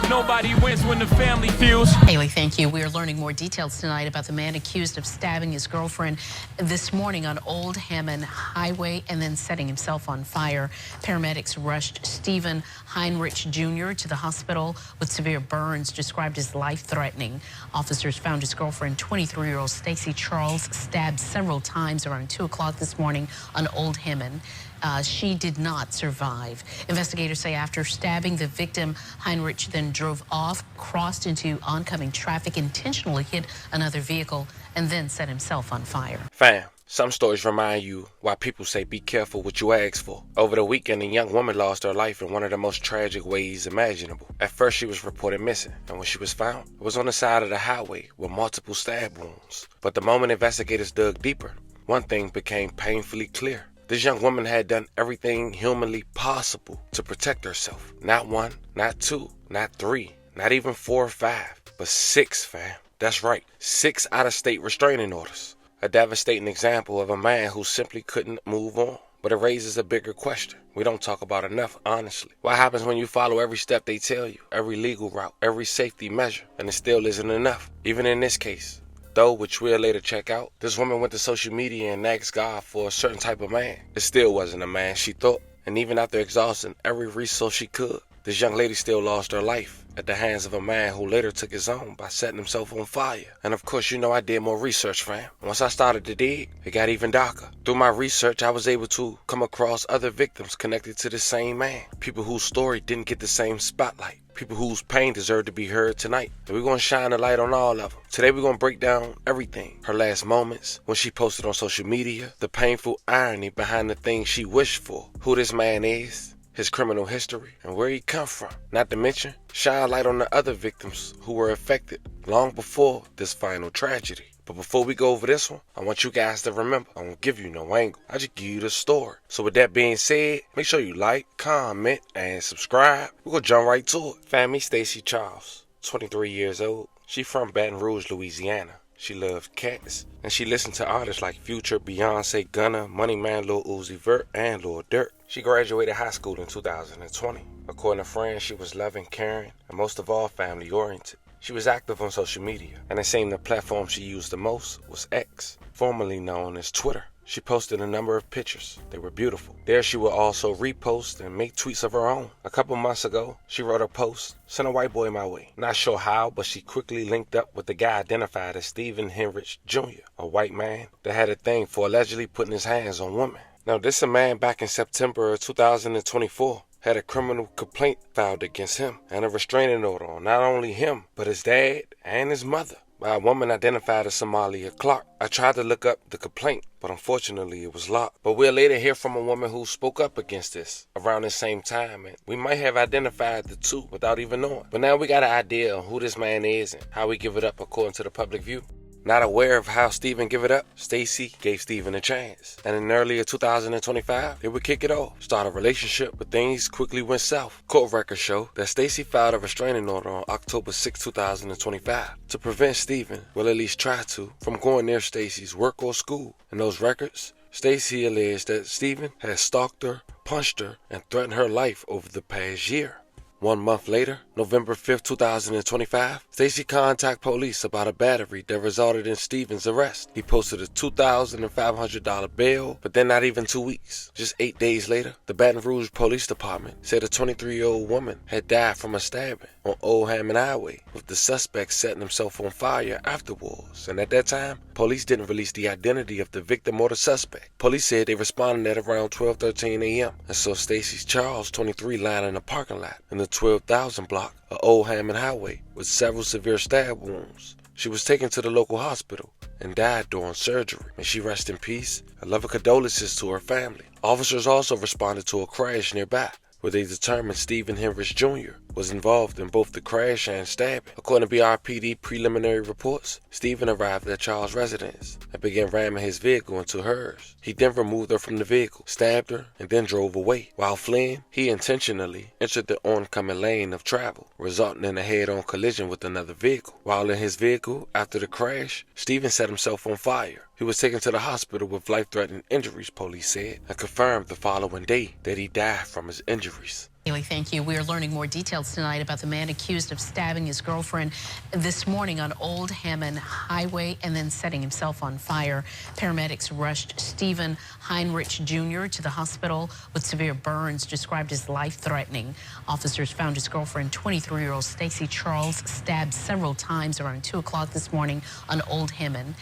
Nobody wins when the family feels. Haley, thank you. We are learning more details tonight about the man accused of stabbing his girlfriend this morning on Old Hammond Highway and then setting himself on fire. Paramedics rushed Stephen Heinrich Jr. to the hospital with severe burns described as life-threatening. Officers found his girlfriend, 23-year-old Stacy Charles, stabbed several times around 2 o'clock this morning on Old Hammond. She did not survive. Investigators say after stabbing the victim, Heinrich then drove off, crossed into oncoming traffic, intentionally hit another vehicle, and then set himself on fire. Fam, some stories remind you why people say be careful what you ask for. Over the weekend, a young woman lost her life in one of the most tragic ways imaginable. At first, she was reported missing, and when she was found, it was on the side of the highway with multiple stab wounds. But the moment investigators dug deeper, one thing became painfully clear. This young woman had done everything humanly possible to protect herself. Not one, not two, not three, not even 4 or 5, but 6, fam. That's right, 6 out-of-state restraining orders. A devastating example of a man who simply couldn't move on. But it raises a bigger question we don't talk about enough, honestly. What happens when you follow every step they tell you, every legal route, every safety measure, and it still isn't enough? Even in this case, though, which we'll later check out, this woman went to social media and asked God for a certain type of man. It still wasn't a man she thought. And even after exhausting every resource she could, this young lady still lost her life at the hands of a man who later took his own by setting himself on fire. And of course, you know I did more research, fam. Once I started to dig, it got even darker. Through my research, I was able to come across other victims connected to the same man. People whose story didn't get the same spotlight. People whose pain deserve to be heard tonight. And we're going to shine a light on all of them. Today we're going to break down everything. Her last moments, when she posted on social media, the painful irony behind the things she wished for, who this man is, his criminal history, and where he come from. Not to mention, shine light on the other victims who were affected long before this final tragedy. But before we go over this one, I want you guys to remember, I won't give you no angle. I just give you the story. So with that being said, make sure you like, comment, and subscribe. We're going to jump right to it. Family Stacy Charles, 23 years old. She from Baton Rouge, Louisiana. She loved cats, and she listened to artists like Future, Beyonce, Gunna, Money Man, Lil Uzi Vert, and Lil Durk. She graduated high school in 2020. According to friends, she was loving, caring, and most of all family-oriented. She was active on social media, and it seemed the platform she used the most was X, formerly known as Twitter. She posted a number of pictures. They were beautiful. There she would also repost and make tweets of her own. A couple months ago, she wrote a post, "Send a white boy my way." Not sure how, but she quickly linked up with the guy identified as Stephen Heinrich Jr., a white man that had a thing for allegedly putting his hands on women. Now, this a man back in September of 2024. Had a criminal complaint filed against him and a restraining order on not only him, but his dad and his mother by a woman identified as Somalia Clark. I tried to look up the complaint, but unfortunately it was locked. But we'll later hear from a woman who spoke up against this around the same time, and we might have identified the two without even knowing. But now we got an idea on who this man is and how we give it up according to the public view. Not aware of how Stephen give it up, Stacy gave Stephen a chance. And in earlier 2025, they would kick it off, start a relationship, but things quickly went south. Court records show that Stacy filed a restraining order on October 6, 2025 to prevent Stephen, well at least try to, from going near Stacy's work or school. In those records, Stacy alleged that Stephen had stalked her, punched her, and threatened her life over the past year. 1 month later, November 5th, 2025, Stacy contacted police about a battery that resulted in Stephen's arrest. He posted a $2,500 bail, but then not even 2 weeks. Just 8 days later, the Baton Rouge Police Department said a 23-year-old woman had died from a stabbing on Old Hammond Highway, with the suspect setting himself on fire afterwards. And at that time, police didn't release the identity of the victim or the suspect. Police said they responded at around 12:13 a.m. and saw Stacy Charles, 23, lying in a parking lot in the 12,000 block of Old Hammond Highway with several severe stab wounds. She was taken to the local hospital and died during surgery. May she rest in peace. I love her condolences to her family. Officers also responded to a crash nearby, where they determined Stephen Heinrich Jr. was involved in both the crash and stabbing. According to BRPD preliminary reports, Stephen arrived at Charles' residence and began ramming his vehicle into hers. He then removed her from the vehicle, stabbed her, and then drove away. While fleeing, he intentionally entered the oncoming lane of travel, resulting in a head-on collision with another vehicle. While in his vehicle, after the crash, Stephen set himself on fire. He was taken to the hospital with life-threatening injuries, police said, and confirmed the following day that he died from his injuries. Haley, thank you. We are learning more details tonight about the man accused of stabbing his girlfriend this morning on Old Hammond Highway and then setting himself on fire. Paramedics rushed Stephen Heinrich Jr. to the hospital with severe burns described as life-threatening. Officers found his girlfriend, 23-year-old Stacy Charles, stabbed several times around 2 o'clock this morning on Old Hammond.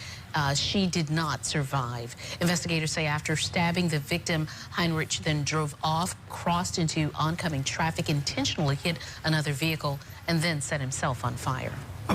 She did not survive. Investigators say after stabbing the victim, Heinrich then drove off, crossed into oncoming traffic, intentionally hit another vehicle, and then set himself on fire.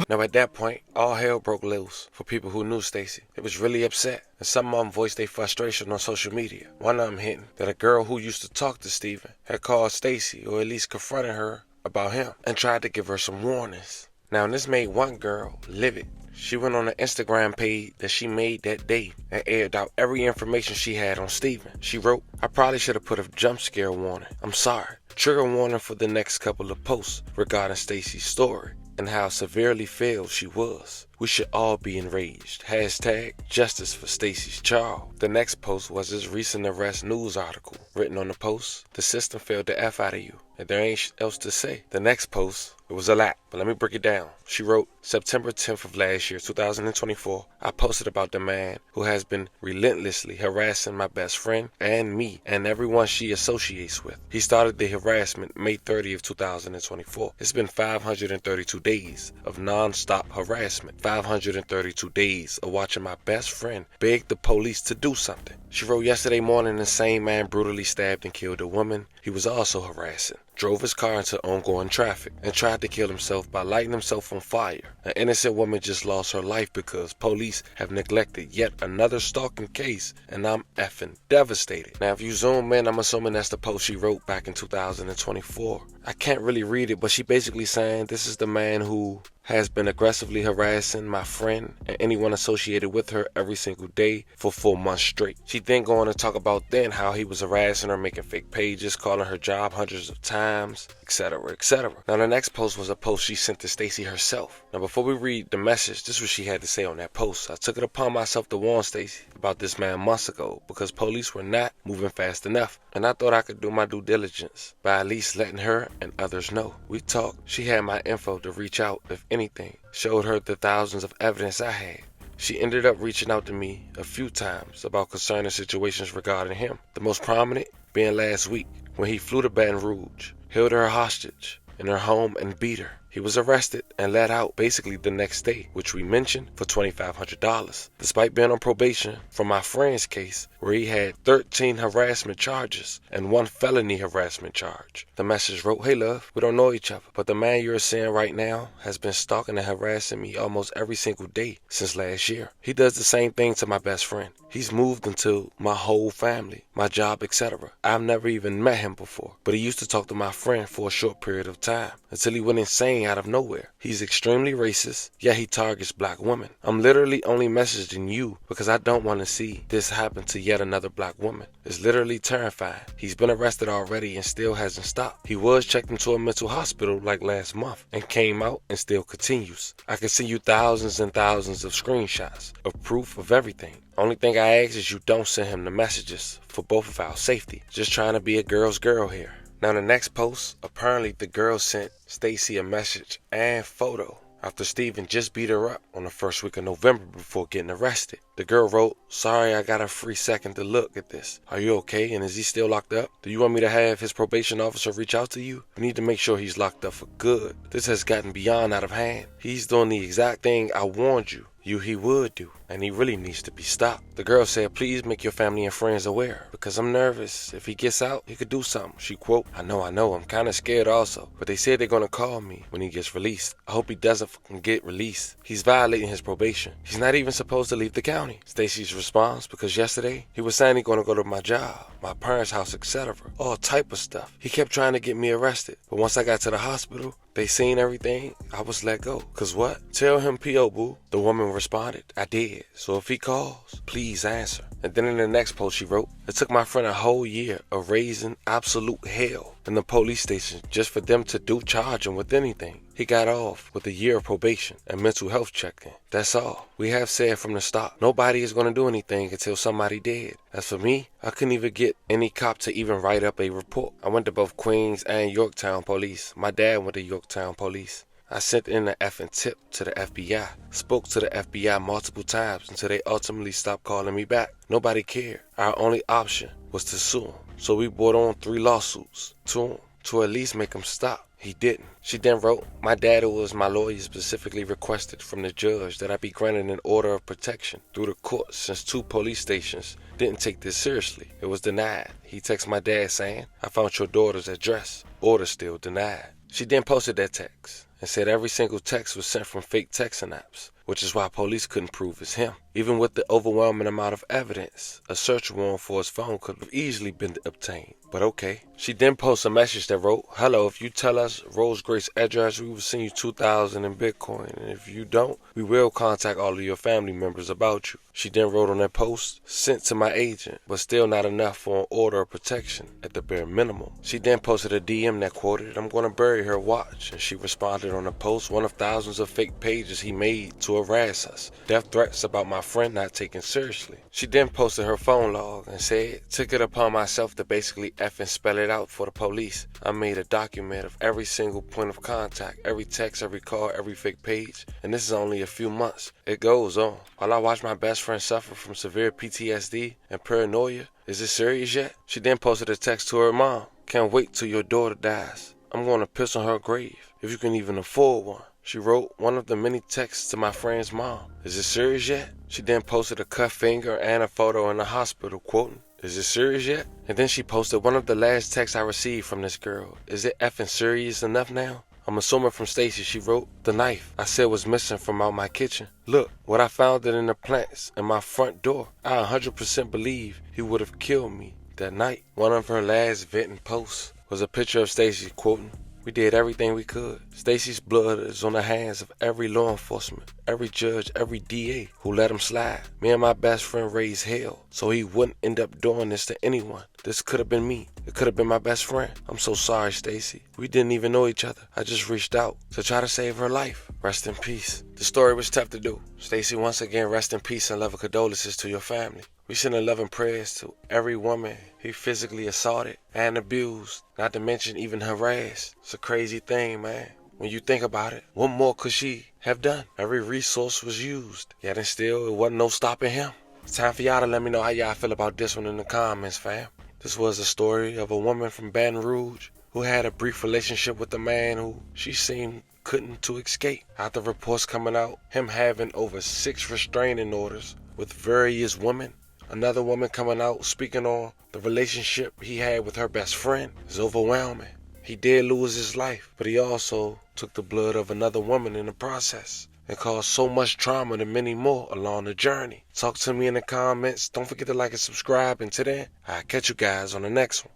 Now at that point, all hell broke loose for people who knew Stacy. They was really upset, and some of them voiced their frustration on social media. One of them hinting that a girl who used to talk to Stephen had called Stacy, or at least confronted her about him, and tried to give her some warnings. Now this made one girl livid. She went on an Instagram page that she made that day and aired out every information she had on Stephen. She wrote, "I probably should have put a jump scare warning. I'm sorry. Trigger warning for the next couple of posts regarding Stacy's story and how severely failed she was. We should all be enraged. Hashtag justice for Stacy's child." The next post was his recent arrest news article. Written on the post, "The system failed the F out of you, and there ain't else to say." The next post, it was a lot, but let me break it down. She wrote, "September 10th of last year, 2024, I posted about the man who has been relentlessly harassing my best friend and me and everyone she associates with. He started the harassment May 30th, 2024. It's been 532 days of non-stop harassment. 532 days of watching my best friend beg the police to do something." She wrote, "Yesterday morning, the same man brutally stabbed and killed a woman he was also harassing, drove his car into ongoing traffic, and tried to kill himself by lighting himself on fire. An innocent woman just lost her life because police have neglected yet another stalking case, and I'm effing devastated." Now, if you zoom in, I'm assuming that's the post she wrote back in 2024. I can't really read it, but she basically saying this is the man who has been aggressively harassing my friend and anyone associated with her every single day for 4 months straight. She then go on to talk about then how he was harassing her, making fake pages, calling her job hundreds of times, etc., etc. Now the next post was a post she sent to Stacy herself. Now before we read the message, this is what she had to say on that post. "I took it upon myself to warn Stacy about this man months ago because police were not moving fast enough, and I thought I could do my due diligence by at least letting her and others know. We talked. She had my info to reach out if anything, showed her the thousands of evidence I had. She ended up reaching out to me a few times about concerning situations regarding him. The most prominent being last week when he flew to Baton Rouge, held her hostage in her home and beat her. He was arrested and let out basically the next day, which we mentioned, for $2,500. Despite being on probation from my friend's case, where he had 13 harassment charges and 1 felony harassment charge." The message wrote, "Hey love, we don't know each other, but the man you're seeing right now has been stalking and harassing me almost every single day since last year. He does the same thing to my best friend. He's moved into my whole family, my job, etc. I've never even met him before, but he used to talk to my friend for a short period of time until he went insane out of nowhere. He's extremely racist, yet he targets black women. I'm literally only messaging you because I don't want to see this happen to yet another black woman. It's literally terrifying. He's been arrested already and still hasn't stopped. He was checked into a mental hospital like last month and came out and still continues. I can send you thousands and thousands of screenshots of proof of everything. Only thing I ask is you don't send him the messages for both of our safety. Just trying to be a girl's girl here." Now the next post, apparently the girl sent Stacy a message and photo after Stephen just beat her up on the first week of November before getting arrested. The girl wrote, "Sorry, I got a free second to look at this. Are you okay? And is he still locked up? Do you want me to have his probation officer reach out to you? We need to make sure he's locked up for good. This has gotten beyond out of hand. He's doing the exact thing I warned you he would do, and he really needs to be stopped." The girl said, "Please make your family and friends aware because I'm nervous. If he gets out, he could do something." She quote, I know, I'm kind of scared also, but they said they're going to call me when he gets released. I hope he doesn't fucking get released. He's violating his probation. He's not even supposed to leave the county." Stacy's response, because yesterday he was saying he's going to go to my job, my parents' house, etc. All type of stuff. He kept trying to get me arrested, but once I got to the hospital, they seen everything, I was let go. "Cause what? Tell him P.O. boo." The woman responded, "I did. So if he calls, please answer." And then in the next post she wrote, "It took my friend a whole year of raising absolute hell in the police station just for them to charge him with anything. He got off with a year of probation and mental health checking. That's all. We have said from the start, nobody is going to do anything until somebody dead. As for me, I couldn't even get any cop to even write up a report. I went to both Queens and Yorktown police. My dad went to Yorktown police. I sent in an effing tip to the FBI. Spoke to the FBI multiple times until they ultimately stopped calling me back. Nobody cared. Our only option was to sue him. So we brought on 3 lawsuits to him to at least make him stop. He didn't." She then wrote, "My dad, who was my lawyer, specifically requested from the judge that I be granted an order of protection through the court since 2 police stations didn't take this seriously. It was denied. He texted my dad saying, 'I found your daughter's address. Order still denied.'" She then posted that text and said every single text was sent from fake texting apps, which is why police couldn't prove it's him. Even with the overwhelming amount of evidence, a search warrant for his phone could have easily been obtained. But okay. She then posted a message that wrote, "Hello, if you tell us Rose Grace's address, we will send you $2,000 in Bitcoin. And if you don't, we will contact all of your family members about you." She then wrote on that post, "Sent to my agent, but still not enough for an order of protection at the bare minimum." She then posted a DM that quoted, "I'm going to bury her, watch." And she responded on a post, one of thousands of fake pages he made to harass us. Death threats about my friend not taken seriously. She then posted her phone log and said, "Took it upon myself to basically effing spell it out for the police. I made a document of every single point of contact, every text, every call, every fake page. And this is only a few months. It goes on. While I watch my best friend suffer from severe PTSD and paranoia. Is it serious yet?" She then posted a text to her mom. "Can't wait till your daughter dies. I'm going to piss on her grave, if you can even afford one." She wrote one of the many texts to my friend's mom. "Is it serious yet?" She then posted a cut finger and a photo in the hospital quoting, "Is it serious yet?" And then she posted one of the last texts I received from this girl. "Is it effing serious enough now?" I'm assuming from Stacy. She wrote, "The knife I said was missing from out my kitchen. Look, what I found it in the plants in my front door. I 100% believe he would have killed me that night." One of her last venting posts was a picture of Stacy quoting, "We did everything we could. Stacy's blood is on the hands of every law enforcement, every judge, every DA who let him slide. Me and my best friend raised hell so he wouldn't end up doing this to anyone. This could have been me. It could have been my best friend. I'm so sorry, Stacy. We didn't even know each other. I just reached out to try to save her life. Rest in peace." The story was tough to do. Stacy, once again, rest in peace and love and condolences to your family. We send a loving prayers to every woman he physically assaulted and abused, not to mention even harassed. It's a crazy thing, man. When you think about it, what more could she have done? Every resource was used, yet and still it wasn't no stopping him. It's time for y'all to let me know how y'all feel about this one in the comments, fam. This was a story of a woman from Baton Rouge who had a brief relationship with a man who she seemed couldn't to escape. After reports coming out, him having over 6 restraining orders with various women. Another woman coming out speaking on the relationship he had with her best friend is overwhelming. He did lose his life, but he also took the blood of another woman in the process and caused so much trauma to many more along the journey. Talk to me in the comments. Don't forget to like and subscribe. And till then, I'll catch you guys on the next one.